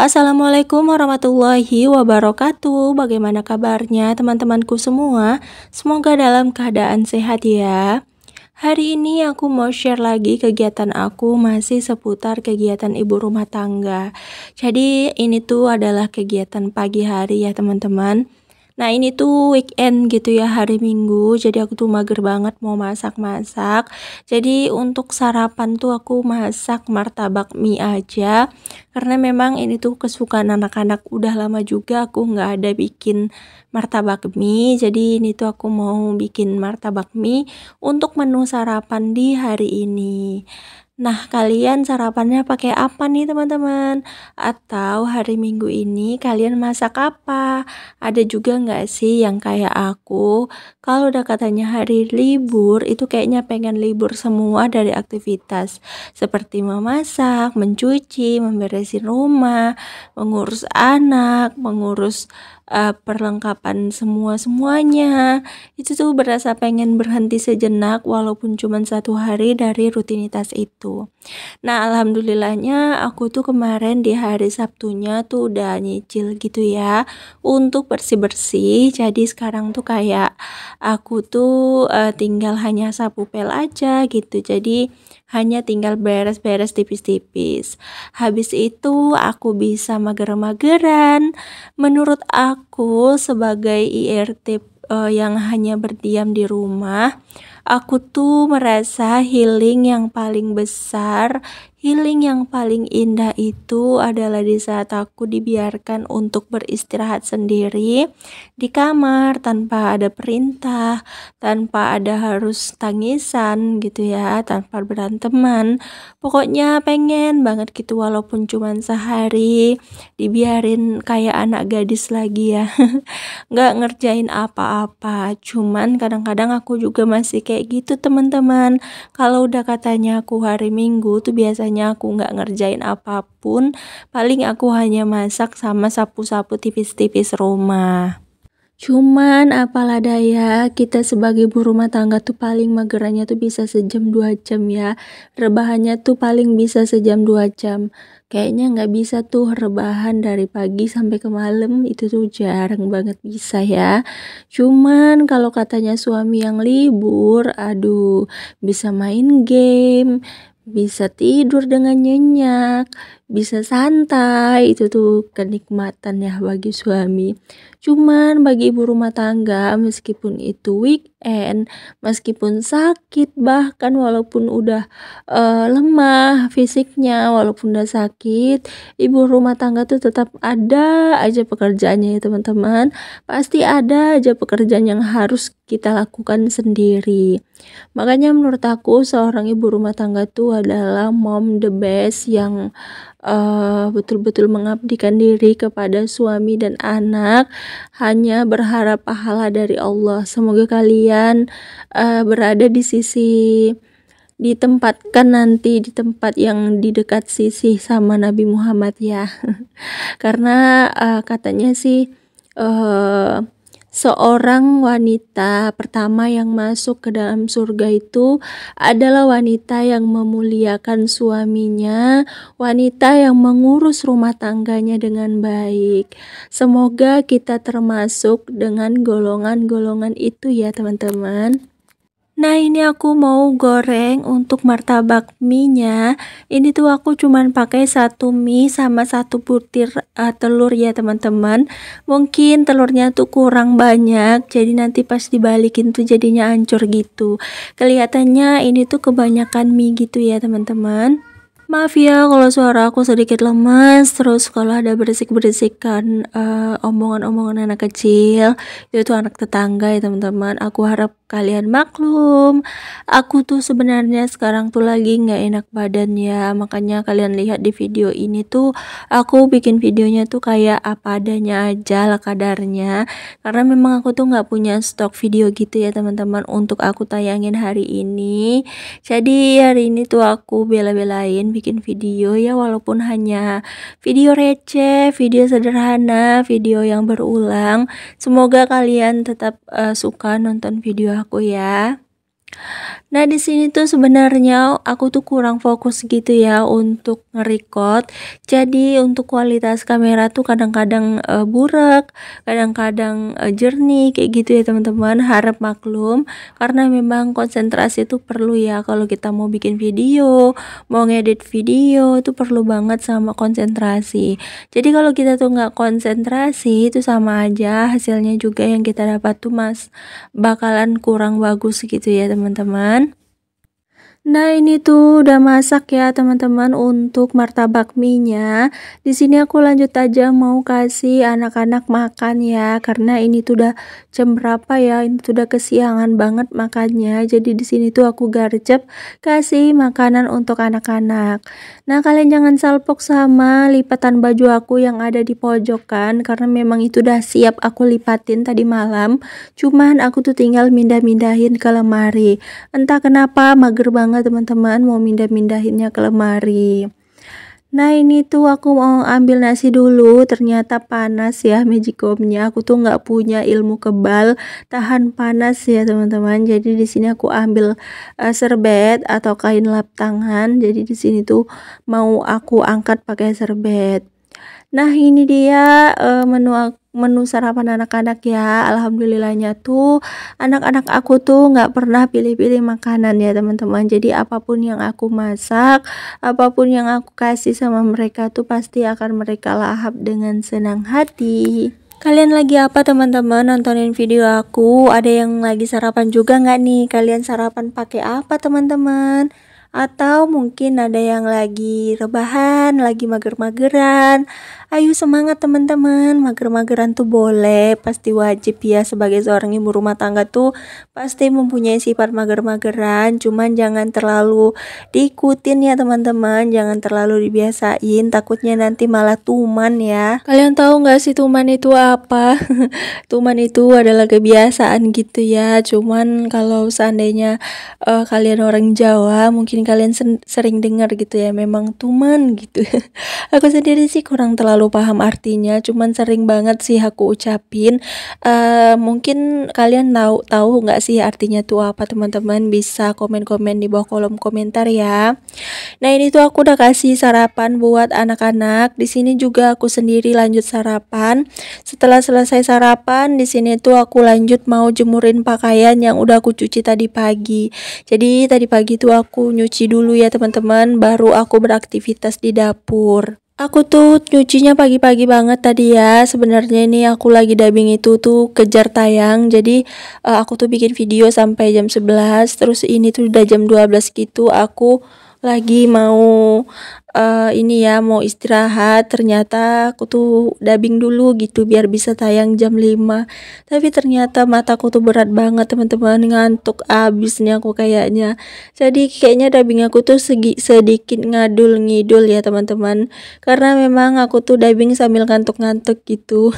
Assalamualaikum warahmatullahi wabarakatuh. Bagaimana kabarnya teman-temanku semua? Semoga dalam keadaan sehat ya. Hari ini aku mau share lagi kegiatan aku masih seputar kegiatan ibu rumah tangga. Jadi ini tuh adalah kegiatan pagi hari ya teman-teman. Nah ini tuh weekend gitu ya, hari Minggu. Jadi aku tuh mager banget mau masak-masak. Jadi untuk sarapan tuh aku masak martabak mie aja. Karena memang ini tuh kesukaan anak-anak, udah lama juga aku nggak ada bikin martabak mie. Jadi ini tuh aku mau bikin martabak mie untuk menu sarapan di hari ini. Nah, kalian sarapannya pakai apa nih teman-teman? Atau hari Minggu ini kalian masak apa? Ada juga nggak sih yang kayak aku, kalau udah katanya hari libur, itu kayaknya pengen libur semua dari aktivitas. Seperti memasak, mencuci, memberesin rumah, mengurus anak, mengurus perlengkapan semuanya. Itu tuh berasa pengen berhenti sejenak walaupun cuma satu hari dari rutinitas itu. Nah, alhamdulillahnya aku tuh kemarin di hari Sabtunya tuh udah nyicil gitu ya untuk bersih-bersih. Jadi sekarang tuh kayak aku tuh tinggal hanya sapu pel aja gitu. Jadi hanya tinggal beres-beres tipis-tipis. Habis itu aku bisa mager-mageran. Menurut aku sebagai IRT yang hanya berdiam di rumah, aku tuh merasa healing yang paling besar, healing yang paling indah itu adalah di saat aku dibiarkan untuk beristirahat sendiri di kamar tanpa ada perintah, tanpa ada harus tangisan gitu ya, tanpa beranteman. Pokoknya pengen banget gitu walaupun cuma sehari dibiarin kayak anak gadis lagi ya. Nggak ngerjain apa-apa, cuman kadang-kadang aku juga masih kayak gitu teman-teman. Kalau udah katanya aku hari Minggu tuh biasanya aku nggak ngerjain apapun, paling aku hanya masak sama sapu-sapu tipis-tipis rumah. Cuman apalah daya, kita sebagai ibu rumah tangga tuh paling magerannya tuh bisa sejam 2 jam ya. Rebahannya tuh paling bisa sejam 2 jam. Kayaknya nggak bisa tuh rebahan dari pagi sampai ke malam, itu tuh jarang banget bisa ya. Cuman kalau katanya suami yang libur, aduh, bisa main game, bisa tidur dengan nyenyak, bisa santai, itu tuh kenikmatan ya bagi suami. Cuman bagi ibu rumah tangga, meskipun itu weekend, meskipun sakit, bahkan walaupun udah lemah fisiknya, walaupun udah sakit, ibu rumah tangga tuh tetap ada aja pekerjaannya ya teman-teman. Pasti ada aja pekerjaan yang harus kita lakukan sendiri. Makanya menurut aku seorang ibu rumah tangga tuh adalah mom the best yang betul-betul mengabdikan diri kepada suami dan anak, hanya berharap pahala dari Allah. Semoga kalian berada di sisi, ditempatkan nanti di tempat yang di dekat sisi sama Nabi Muhammad ya. Karena katanya sih seorang wanita pertama yang masuk ke dalam surga itu adalah wanita yang memuliakan suaminya, wanita yang mengurus rumah tangganya dengan baik. Semoga kita termasuk dengan golongan-golongan itu ya teman-teman. Nah ini aku mau goreng untuk martabak mie-nya. Ini tuh aku cuman pakai satu mie sama satu butir telur ya teman-teman. Mungkin telurnya tuh kurang banyak, jadi nanti pas dibalikin tuh jadinya hancur gitu. Kelihatannya ini tuh kebanyakan mie gitu ya teman-teman. Maaf ya kalau suara aku sedikit lemas, terus kalau ada berisik-berisikan omongan-omongan anak kecil, itu anak tetangga ya teman-teman. Aku harap kalian maklum. Aku tuh sebenarnya sekarang tuh lagi nggak enak badan ya, makanya kalian lihat di video ini tuh aku bikin videonya tuh kayak apa adanya aja lah kadarnya, karena memang aku tuh nggak punya stok video gitu ya teman-teman untuk aku tayangin hari ini. Jadi hari ini tuh aku bela-belain bikin video ya, walaupun hanya video receh, video sederhana, video yang berulang. Semoga kalian tetap suka nonton video aku ya. Nah, di sini tuh sebenarnya aku tuh kurang fokus gitu ya untuk nge-record. Jadi untuk kualitas kamera tuh kadang-kadang burak, kadang-kadang jernih kayak gitu ya teman-teman. Harap maklum karena memang konsentrasi itu perlu ya kalau kita mau bikin video, mau ngedit video itu perlu banget sama konsentrasi. Jadi kalau kita tuh nggak konsentrasi itu sama aja hasilnya juga yang kita dapat tuh bakalan kurang bagus gitu ya teman-teman. Nah, ini tuh udah masak ya, teman-teman, untuk martabak mie-nya. Di sini aku lanjut aja mau kasih anak-anak makan ya, karena ini tuh udah jam berapa ya? Ini tuh udah kesiangan banget makannya. Jadi di sini tuh aku garcep kasih makanan untuk anak-anak. Nah, kalian jangan salpok sama lipatan baju aku yang ada di pojokan karena memang itu udah siap aku lipatin tadi malam. Cuman aku tuh tinggal mindah-mindahin ke lemari. Entah kenapa mager banget teman-teman mau mindah-mindahinnya ke lemari. Nah, ini tuh aku mau ambil nasi dulu, ternyata panas ya magicomnya. Aku tuh nggak punya ilmu kebal tahan panas ya teman-teman. Jadi di sini aku ambil serbet atau kain lap tangan. Jadi di sini tuh mau aku angkat pakai serbet. Nah, ini dia menu sarapan anak-anak ya. Alhamdulillahnya tuh anak-anak aku tuh nggak pernah pilih-pilih makanan ya teman-teman. Jadi apapun yang aku masak, apapun yang aku kasih sama mereka tuh pasti akan mereka lahap dengan senang hati. Kalian lagi apa teman-teman nontonin video aku? Ada yang lagi sarapan juga nggak nih? Kalian sarapan pakai apa teman-teman? Atau mungkin ada yang lagi rebahan, lagi mager-mageran. Ayo semangat teman-teman, mager-mageran tuh boleh, pasti wajib ya sebagai seorang ibu rumah tangga tuh pasti mempunyai sifat mager-mageran, cuman jangan terlalu diikutin ya teman-teman, jangan terlalu dibiasain, takutnya nanti malah tuman ya. Kalian tahu nggak sih tuman itu apa? Tuman itu adalah kebiasaan gitu ya, cuman kalau seandainya kalian orang Jawa mungkin kalian sering dengar gitu ya, memang tuman gitu. Aku sendiri sih kurang terlalu paham artinya, cuman sering banget sih aku ucapin. Mungkin kalian tahu nggak sih artinya tuh apa teman-teman? Bisa komen-komen di bawah kolom komentar ya. Nah, ini tuh aku udah kasih sarapan buat anak-anak. Di sini juga aku sendiri lanjut sarapan. Setelah selesai sarapan, di sini tuh aku lanjut mau jemurin pakaian yang udah aku cuci tadi pagi. Jadi tadi pagi tuh aku nyuci dulu ya teman-teman, baru aku beraktivitas di dapur. Aku tuh nyucinya pagi-pagi banget tadi ya. Sebenarnya ini aku lagi dubbing itu tuh kejar tayang. Jadi aku tuh bikin video sampai jam 11. Terus ini tuh udah jam 12 gitu. Aku lagi mau ini ya mau istirahat, ternyata aku tuh dubbing dulu gitu biar bisa tayang jam 5. Tapi ternyata mataku tuh berat banget teman-teman, ngantuk abis nih aku kayaknya. Jadi kayaknya dubbing aku tuh sedikit ngadul ngidul ya teman-teman, karena memang aku tuh dubbing sambil ngantuk-ngantuk gitu.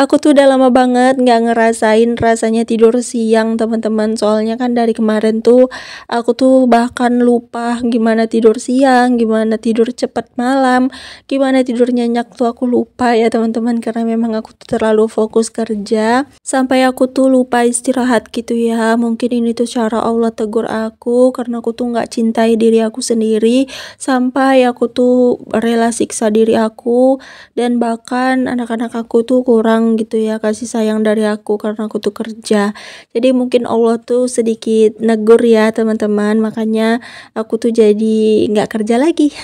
Aku tuh udah lama banget nggak ngerasain rasanya tidur siang teman-teman, soalnya kan dari kemarin tuh aku tuh bahkan lupa gimana tidur siang, gimana tidur cepat malam, gimana tidur nyenyak tuh aku lupa ya teman-teman, karena memang aku tuh terlalu fokus kerja sampai aku tuh lupa istirahat gitu ya. Mungkin ini tuh cara Allah tegur aku karena aku tuh nggak cintai diri aku sendiri, sampai aku tuh rela siksa diri aku dan bahkan anak-anak aku tuh kurang gitu ya kasih sayang dari aku karena aku tuh kerja. Jadi mungkin Allah tuh sedikit negur ya teman-teman, makanya aku tuh jadi nggak kerja lagi.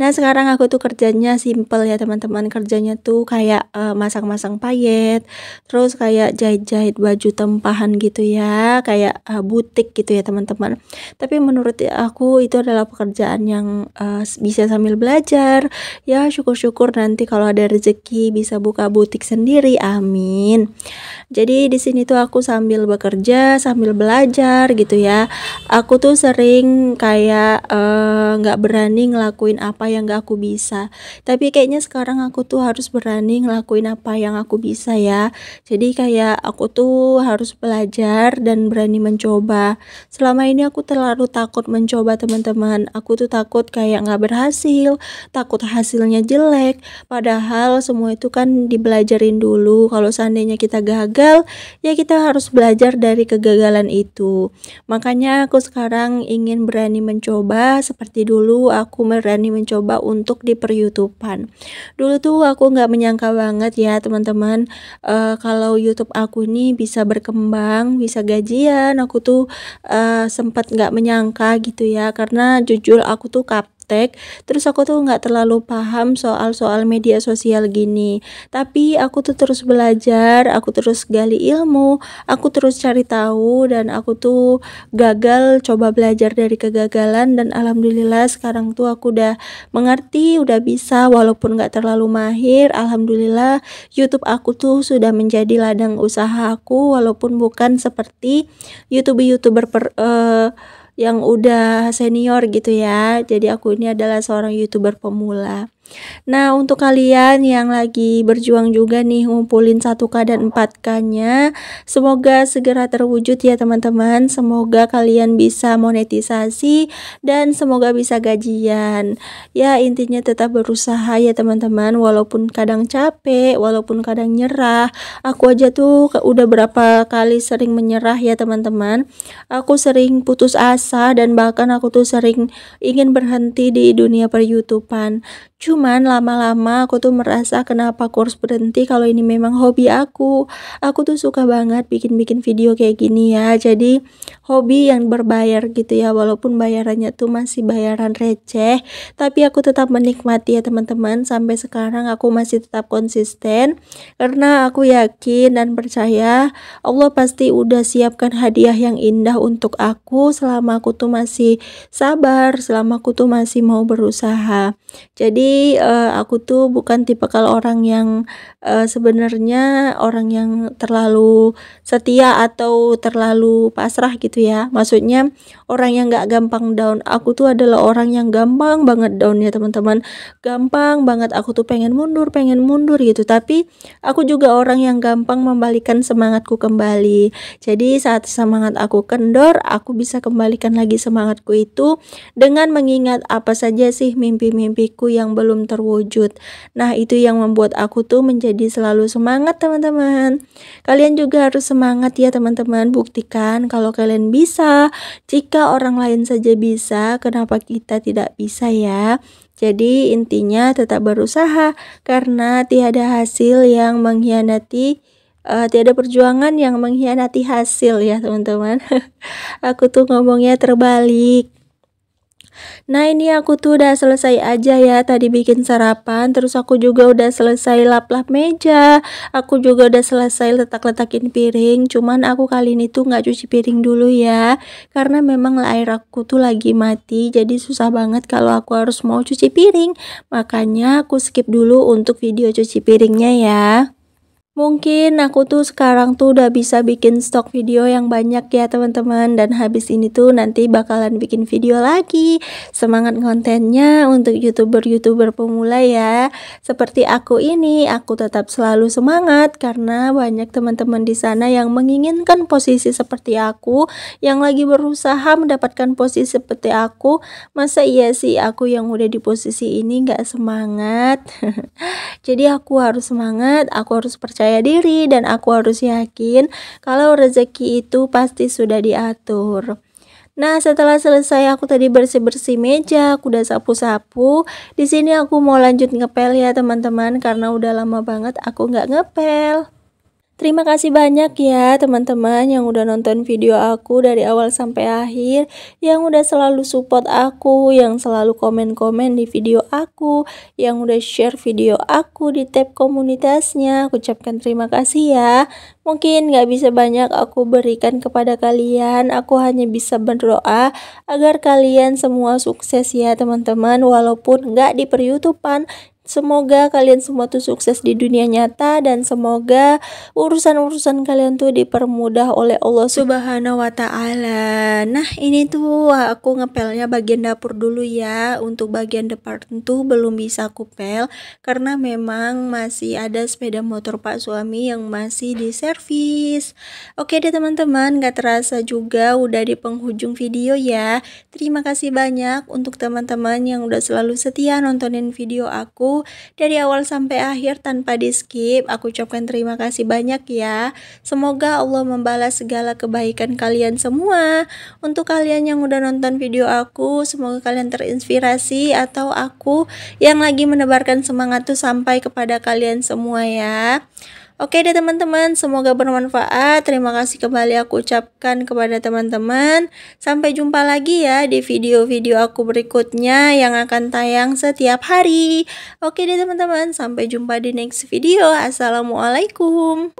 Nah, sekarang aku tuh kerjanya simple ya teman-teman, kerjanya tuh kayak masang-masang payet, terus kayak jahit-jahit baju tempahan gitu ya, kayak butik gitu ya teman-teman. Tapi menurut aku itu adalah pekerjaan yang bisa sambil belajar ya, syukur-syukur nanti kalau ada rezeki bisa buka butik sendiri, amin. Jadi di sini tuh aku sambil bekerja sambil belajar gitu ya. Aku tuh sering kayak nggak berani berani ngelakuin apa yang gak aku bisa. Tapi kayaknya sekarang aku tuh harus berani ngelakuin apa yang aku bisa ya. Jadi kayak aku tuh harus belajar dan berani mencoba. Selama ini aku terlalu takut mencoba teman-teman. Aku tuh takut kayak gak berhasil, takut hasilnya jelek. Padahal semua itu kan dibelajarin dulu. Kalau seandainya kita gagal, ya kita harus belajar dari kegagalan itu. Makanya aku sekarang ingin berani mencoba seperti dulu aku berani mencoba untuk di per-YouTubean. Dulu tuh aku nggak menyangka banget ya teman-teman, kalau YouTube aku ini bisa berkembang, bisa gajian. Aku tuh sempat nggak menyangka gitu ya, karena jujur aku tuh terus aku tuh nggak terlalu paham soal media sosial gini. Tapi aku tuh terus belajar, aku terus gali ilmu, aku terus cari tahu, dan aku tuh gagal coba belajar dari kegagalan, dan alhamdulillah sekarang tuh aku udah mengerti, udah bisa walaupun nggak terlalu mahir. Alhamdulillah YouTube aku tuh sudah menjadi ladang usaha aku, walaupun bukan seperti YouTuber yang udah senior gitu ya. Jadi aku ini adalah seorang YouTuber pemula. Nah, untuk kalian yang lagi berjuang juga nih ngumpulin 1K dan 4K-nya, semoga segera terwujud ya teman-teman. Semoga kalian bisa monetisasi dan semoga bisa gajian. Ya, intinya tetap berusaha ya teman-teman, walaupun kadang capek, walaupun kadang nyerah. Aku aja tuh udah berapa kali sering menyerah ya teman-teman. Aku sering putus asa dan bahkan aku tuh sering ingin berhenti di dunia per-YouTubean. Cuman lama-lama aku tuh merasa kenapa aku harus berhenti kalau ini memang hobi aku. Aku tuh suka banget bikin-bikin video kayak gini ya. Jadi hobi yang berbayar gitu ya, walaupun bayarannya tuh masih bayaran receh, tapi aku tetap menikmati ya teman-teman. Sampai sekarang aku masih tetap konsisten karena aku yakin dan percaya Allah pasti udah siapkan hadiah yang indah untuk aku selama aku tuh masih sabar, selama aku tuh masih mau berusaha. Jadi aku tuh bukan tipikal orang yang sebenarnya orang yang terlalu setia atau terlalu pasrah gitu ya. Maksudnya orang yang gak gampang down. Aku tuh adalah orang yang gampang banget down ya teman-teman. Gampang banget aku tuh pengen mundur gitu. Tapi aku juga orang yang gampang membalikan semangatku kembali. Jadi saat semangat aku kendor, aku bisa kembalikan lagi semangatku itu dengan mengingat apa saja sih mimpi-mimpiku yang belum terwujud. Nah, itu yang membuat aku tuh menjadi selalu semangat teman-teman. Kalian juga harus semangat ya teman-teman. Buktikan kalau kalian bisa. Jika orang lain saja bisa, kenapa kita tidak bisa ya? Jadi intinya tetap berusaha, karena tiada hasil yang mengkhianati tiada perjuangan yang mengkhianati hasil ya teman-teman. Aku tuh ngomongnya terbalik. Nah, ini aku tuh udah selesai aja ya tadi bikin sarapan, terus aku juga udah selesai lap-lap meja, aku juga udah selesai letak-letakin piring. Cuman aku kali ini tuh nggak cuci piring dulu ya, karena memang air aku tuh lagi mati, jadi susah banget kalau aku harus mau cuci piring. Makanya aku skip dulu untuk video cuci piringnya ya. Mungkin aku tuh sekarang tuh udah bisa bikin stok video yang banyak ya teman-teman, dan habis ini tuh nanti bakalan bikin video lagi. Semangat kontennya untuk YouTuber-YouTuber pemula ya. Seperti aku ini, aku tetap selalu semangat karena banyak teman-teman di sana yang menginginkan posisi seperti aku, yang lagi berusaha mendapatkan posisi seperti aku. Masa iya sih aku yang udah di posisi ini nggak semangat? Jadi aku harus semangat, aku harus percaya diri, dan aku harus yakin kalau rezeki itu pasti sudah diatur. Nah, setelah selesai aku tadi bersih-bersih meja, aku udah sapu-sapu. Di sini aku mau lanjut ngepel ya teman-teman, karena udah lama banget aku nggak ngepel. Terima kasih banyak ya teman-teman yang udah nonton video aku dari awal sampai akhir, yang udah selalu support aku, yang selalu komen-komen di video aku, yang udah share video aku di tab komunitasnya. Aku ucapkan terima kasih ya. Mungkin gak bisa banyak aku berikan kepada kalian, aku hanya bisa berdoa agar kalian semua sukses ya teman-teman, walaupun gak di per-YouTubean. Semoga kalian semua tuh sukses di dunia nyata dan semoga urusan-urusan kalian tuh dipermudah oleh Allah Subhanahu wa taala. Nah, ini tuh aku ngepelnya bagian dapur dulu ya. Untuk bagian depan tuh belum bisa aku pel karena memang masih ada sepeda motor Pak suami yang masih diservis. Oke deh teman-teman, gak terasa juga udah di penghujung video ya. Terima kasih banyak untuk teman-teman yang udah selalu setia nontonin video aku dari awal sampai akhir tanpa di skip. Aku ucapkan terima kasih banyak ya. Semoga Allah membalas segala kebaikan kalian semua. Untuk kalian yang udah nonton video aku, semoga kalian terinspirasi atau aku yang lagi menebarkan semangat tuh sampai kepada kalian semua ya. Oke deh teman-teman, semoga bermanfaat. Terima kasih kembali aku ucapkan kepada teman-teman. Sampai jumpa lagi ya di video-video aku berikutnya yang akan tayang setiap hari. Oke deh teman-teman, sampai jumpa di next video. Assalamualaikum.